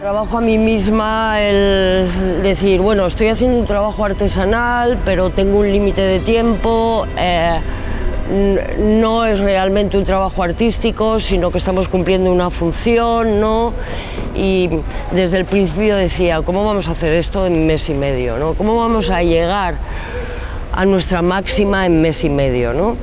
Trabajo a mí misma el decir, bueno, estoy haciendo un trabajo artesanal, pero tengo un límite de tiempo, no es realmente un trabajo artístico, sino que estamos cumpliendo una función, ¿no? Y desde el principio decía, ¿cómo vamos a hacer esto en mes y medio, ¿no? ¿Cómo vamos a llegar a nuestra máxima en mes y medio, ¿no?